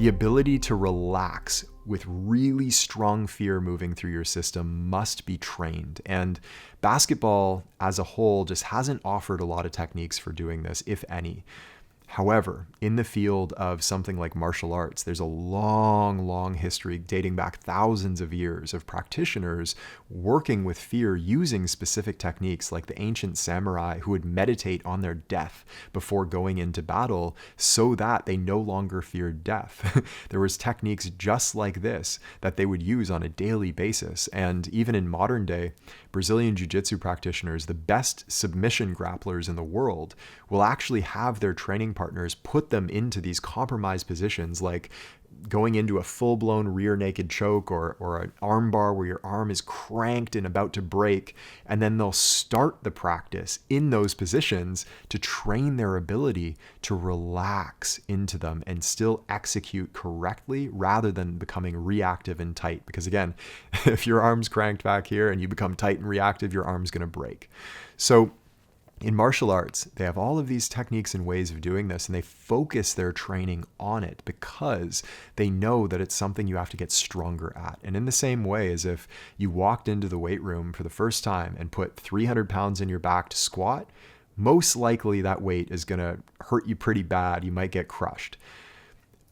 The ability to relax with really strong fear moving through your system must be trained. And basketball as a whole just hasn't offered a lot of techniques for doing this, if any. However, in the field of something like martial arts, there's a long history dating back thousands of years of practitioners working with fear using specific techniques like the ancient samurai who would meditate on their death before going into battle so that they no longer feared death. There was techniques just like this that they would use on a daily basis. And even in modern day, Brazilian jiu-jitsu practitioners, the best submission grapplers in the world, will actually have their training partners put them into these compromised positions, like going into a full-blown rear naked choke or an arm bar where your arm is cranked and about to break. And then they'll start the practice in those positions to train their ability to relax into them and still execute correctly rather than becoming reactive and tight. Because again, if your arm's cranked back here and you become tight and reactive, your arm's going to break. So in martial arts, they have all of these techniques and ways of doing this, and they focus their training on it because they know that it's something you have to get stronger at. And in the same way as if you walked into the weight room for the first time and put 300 pounds in your back to squat, most likely that weight is going to hurt you pretty bad. You might get crushed.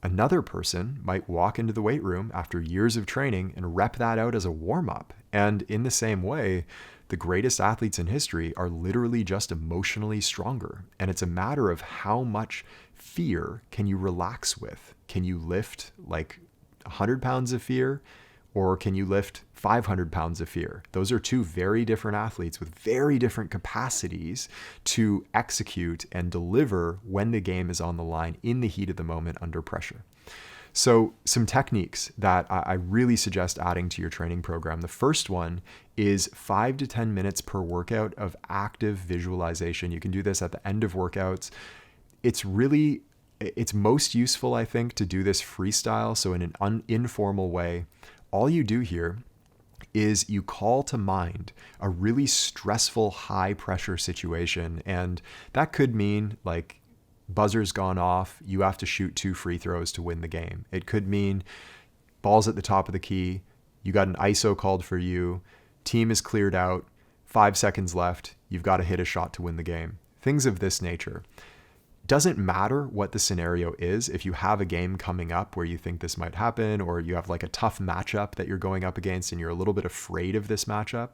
Another person might walk into the weight room after years of training and rep that out as a warm-up. And in the same way, the greatest athletes in history are literally just emotionally stronger. And it's a matter of how much fear can you relax with. Can you lift like 100 pounds of fear, or can you lift 500 pounds of fear? Those are two very different athletes with very different capacities to execute and deliver when the game is on the line in the heat of the moment under pressure. So some techniques that I really suggest adding to your training program. The first one is 5 to 10 minutes per workout of active visualization. You can do this at the end of workouts. It's most useful, I think, to do this freestyle. So in an informal way, all you do here is you call to mind a really stressful, high pressure situation. And that could mean like buzzer's gone off, you have to shoot 2 free throws to win the game. It could mean ball's at the top of the key, you got an ISO called for you, team is cleared out, 5 seconds left, you've got to hit a shot to win the game. Things of this nature. Doesn't matter what the scenario is. If you have a game coming up where you think this might happen, or you have like a tough matchup that you're going up against and you're a little bit afraid of this matchup,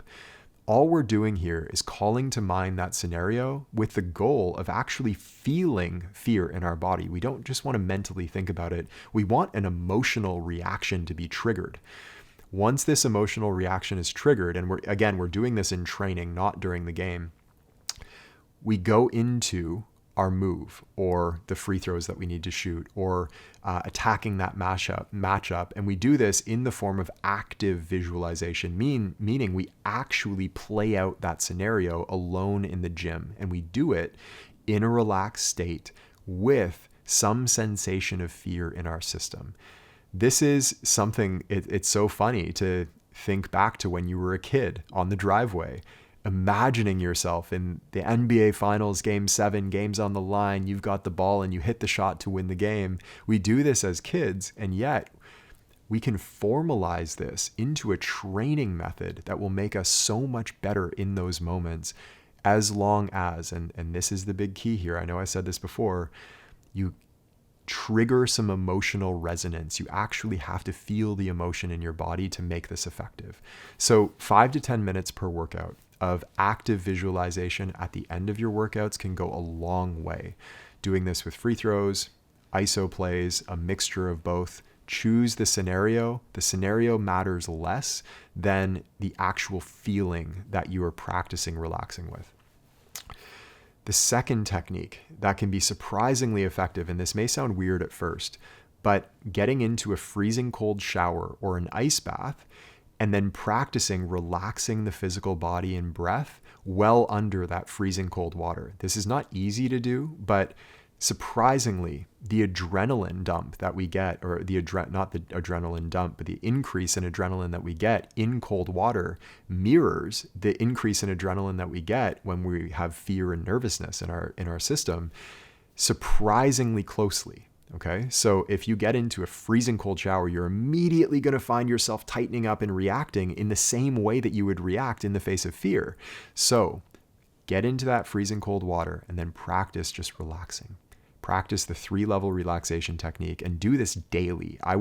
all we're doing here is calling to mind that scenario with the goal of actually feeling fear in our body. We don't just want to mentally think about it. We want an emotional reaction to be triggered. Once this emotional reaction is triggered, and we're doing this in training, not during the game, we go into our move or the free throws that we need to shoot or attacking that matchup. And we do this in the form of active visualization, meaning we actually play out that scenario alone in the gym. And we do it in a relaxed state with some sensation of fear in our system. This is something, it's so funny to think back to when you were a kid on the driveway, imagining yourself in the NBA Finals, Game 7, game's on the line, you've got the ball and you hit the shot to win the game. We do this as kids, and yet we can formalize this into a training method that will make us so much better in those moments, as long as, and this is the big key here, I know I said this before, you trigger some emotional resonance. You actually have to feel the emotion in your body to make this effective. So 5 to 10 minutes per workout of active visualization at the end of your workouts can go a long way. Doing this with free throws, ISO plays, a mixture of both. Choose the scenario. The scenario matters less than the actual feeling that you are practicing relaxing with. The second technique that can be surprisingly effective, and this may sound weird at first, but getting into a freezing cold shower or an ice bath and then practicing relaxing the physical body and breath well under that freezing cold water. This is not easy to do, but surprisingly, the adrenaline dump that we get, or not the adrenaline dump, but the increase in adrenaline that we get in cold water mirrors the increase in adrenaline that we get when we have fear and nervousness in our system surprisingly closely. Okay, so if you get into a freezing cold shower, you're immediately going to find yourself tightening up and reacting in the same way that you would react in the face of fear. So get into that freezing cold water and then practice just relaxing. Practice the 3-level relaxation technique and do this daily. I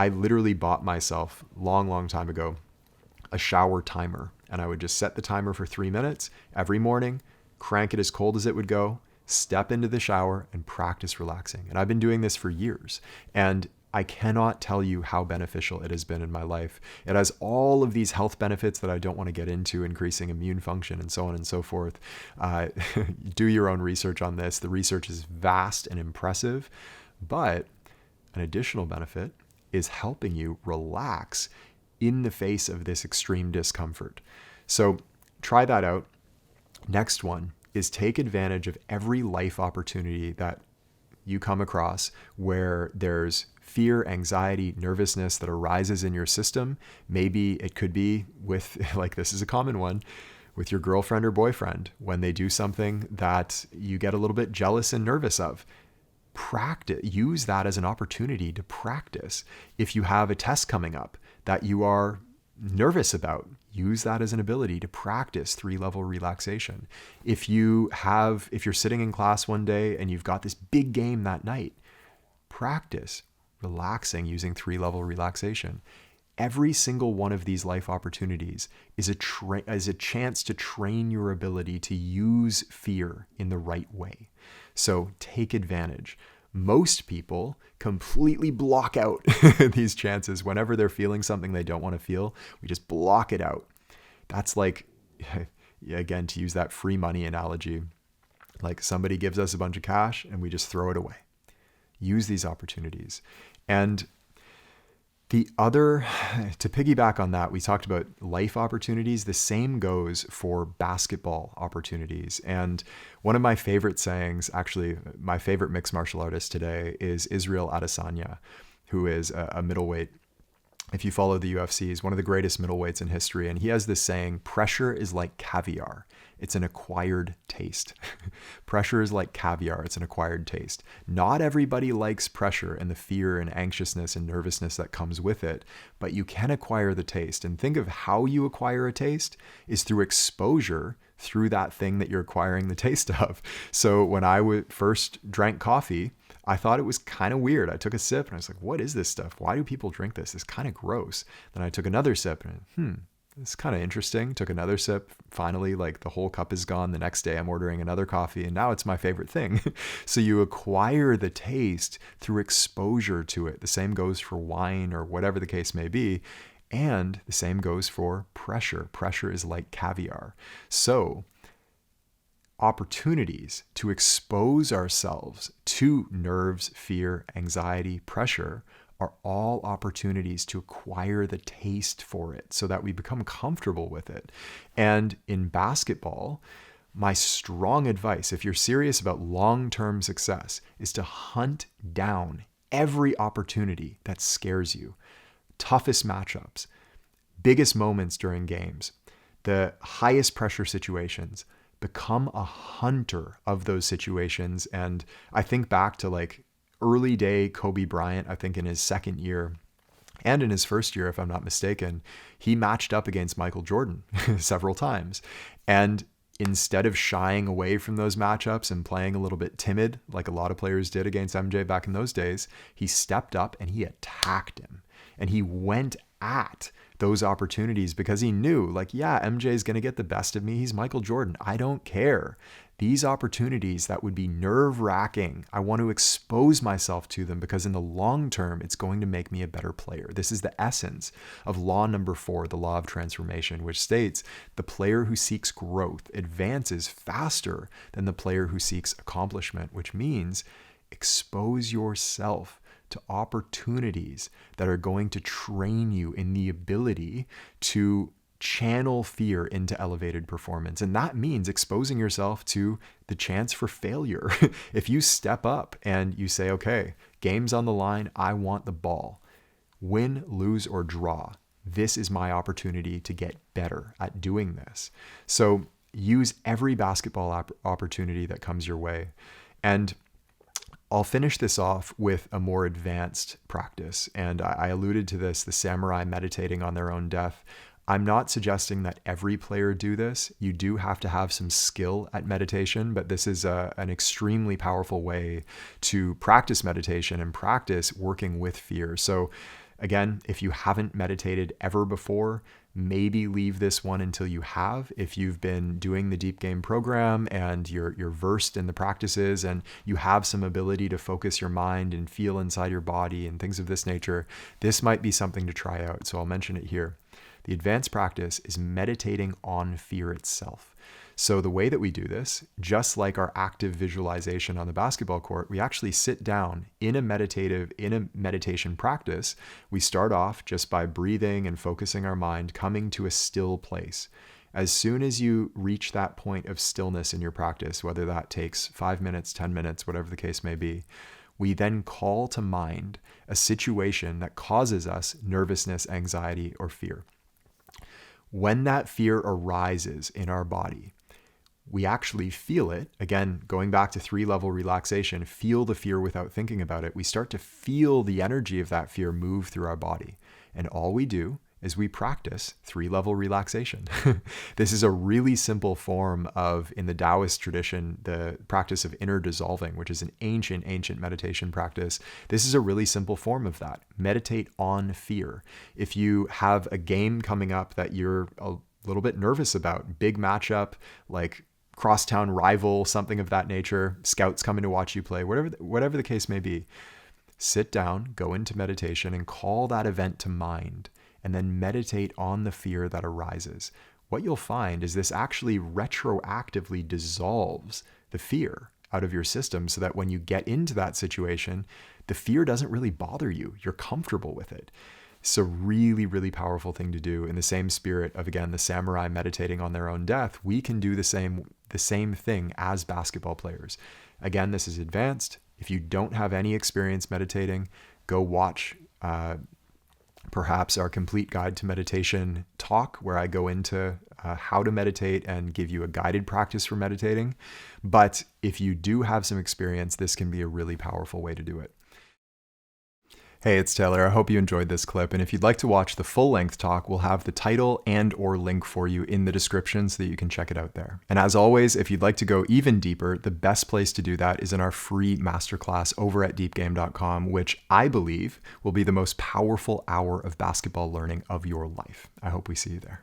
literally bought myself long time ago a shower timer, and I would just set the timer for 3 minutes every morning, crank it as cold as it would go, step into the shower and practice relaxing. And I've been doing this for years, and I cannot tell you how beneficial it has been in my life. It has all of these health benefits that I don't want to get into, increasing immune function and so on and so forth. Do your own research on this. The research is vast and impressive, but an additional benefit is helping you relax in the face of this extreme discomfort. So try that out. Next one is take advantage of every life opportunity that you come across where there's fear, anxiety, nervousness that arises in your system. Maybe it could be with, like this is a common one, with your girlfriend or boyfriend when they do something that you get a little bit jealous and nervous of. Use that as an opportunity to practice. If you have a test coming up that you are nervous about, use that as an ability to practice 3-level relaxation. If you're sitting in class one day and you've got this big game that night, practice relaxing using 3-level relaxation. Every single one of these life opportunities is a chance to train your ability to use fear in the right way. So take advantage. Most people completely block out these chances whenever they're feeling something they don't want to feel. We just block it out. That's like, again, to use that free money analogy, like somebody gives us a bunch of cash and we just throw it away. Use these opportunities. And to piggyback on that, we talked about life opportunities. The same goes for basketball opportunities. And one of my favorite sayings, actually, my favorite mixed martial artist today is Israel Adesanya, who is a middleweight. If you follow the UFC, he's one of the greatest middleweights in history. And he has this saying, pressure is like caviar. It's an acquired taste. Pressure is like caviar. It's an acquired taste. Not everybody likes pressure and the fear and anxiousness and nervousness that comes with it, but you can acquire the taste. And think of how you acquire a taste is through exposure through that thing that you're acquiring the taste of. So when I first drank coffee, I thought it was kind of weird. I took a sip and I was like, what is this stuff? Why do people drink this? It's kind of gross. Then I took another sip and it's kind of interesting. Took another sip. Finally, like the whole cup is gone. The next day I'm ordering another coffee and now it's my favorite thing. So you acquire the taste through exposure to it. The same goes for wine or whatever the case may be. And the same goes for pressure. Pressure is like caviar. So opportunities to expose ourselves to nerves, fear, anxiety, pressure are all opportunities to acquire the taste for it so that we become comfortable with it. And in basketball, my strong advice, if you're serious about long-term success, is to hunt down every opportunity that scares you. Toughest matchups, biggest moments during games, the highest pressure situations. Become a hunter of those situations. And I think back to like early day Kobe Bryant, I think in his second year and in his first year, if I'm not mistaken, he matched up against Michael Jordan several times. And instead of shying away from those matchups and playing a little bit timid, like a lot of players did against MJ back in those days, he stepped up and he attacked him. And he went at those opportunities because he knew, like, yeah, MJ is going to get the best of me. He's Michael Jordan. I don't care. These opportunities that would be nerve-wracking, I want to expose myself to them because in the long term, it's going to make me a better player. This is the essence of law number 4, the law of transformation, which states the player who seeks growth advances faster than the player who seeks accomplishment, which means expose yourself to opportunities that are going to train you in the ability to channel fear into elevated performance. And that means exposing yourself to the chance for failure. If you step up and you say, okay, game's on the line, I want the ball. Win, lose, or draw. This is my opportunity to get better at doing this. So use every basketball opportunity that comes your way. And I'll finish this off with a more advanced practice. And I alluded to this, the samurai meditating on their own death. I'm not suggesting that every player do this. You do have to have some skill at meditation, but this is an extremely powerful way to practice meditation and practice working with fear. So again, if you haven't meditated ever before, maybe leave this one until you have. If you've been doing the Deep Game program and you're versed in the practices and you have some ability to focus your mind and feel inside your body and things of this nature, this might be something to try out. So I'll mention it here. The advanced practice is meditating on fear itself. So the way that we do this, just like our active visualization on the basketball court, we actually sit down in a meditation practice. We start off just by breathing and focusing our mind, coming to a still place. As soon as you reach that point of stillness in your practice, whether that takes 5 minutes, 10 minutes, whatever the case may be, we then call to mind a situation that causes us nervousness, anxiety, or fear. When that fear arises in our body, we actually feel it. Again, going back to 3-level relaxation, feel the fear without thinking about it. We start to feel the energy of that fear move through our body. And all we do is we practice 3-level relaxation. This is a really simple form of, in the Taoist tradition, the practice of inner dissolving, which is an ancient meditation practice. This is a really simple form of that. Meditate on fear. If you have a game coming up that you're a little bit nervous about, big matchup, like crosstown rival, something of that nature, scouts coming to watch you play, whatever the case may be, sit down, go into meditation and call that event to mind, and then meditate on the fear that arises. What you'll find is this actually retroactively dissolves the fear out of your system so that when you get into that situation, the fear doesn't really bother you. You're comfortable with it. It's a really, really powerful thing to do. In the same spirit of, again, the samurai meditating on their own death, we can do the same thing as basketball players. Again, this is advanced. If you don't have any experience meditating, go watch perhaps our complete guide to meditation talk, where I go into how to meditate and give you a guided practice for meditating. But if you do have some experience, this can be a really powerful way to do it. Hey, it's Taylor. I hope you enjoyed this clip. And if you'd like to watch the full-length talk, we'll have the title and/or link for you in the description so that you can check it out there. And as always, if you'd like to go even deeper, the best place to do that is in our free masterclass over at deepgame.com, which I believe will be the most powerful hour of basketball learning of your life. I hope we see you there.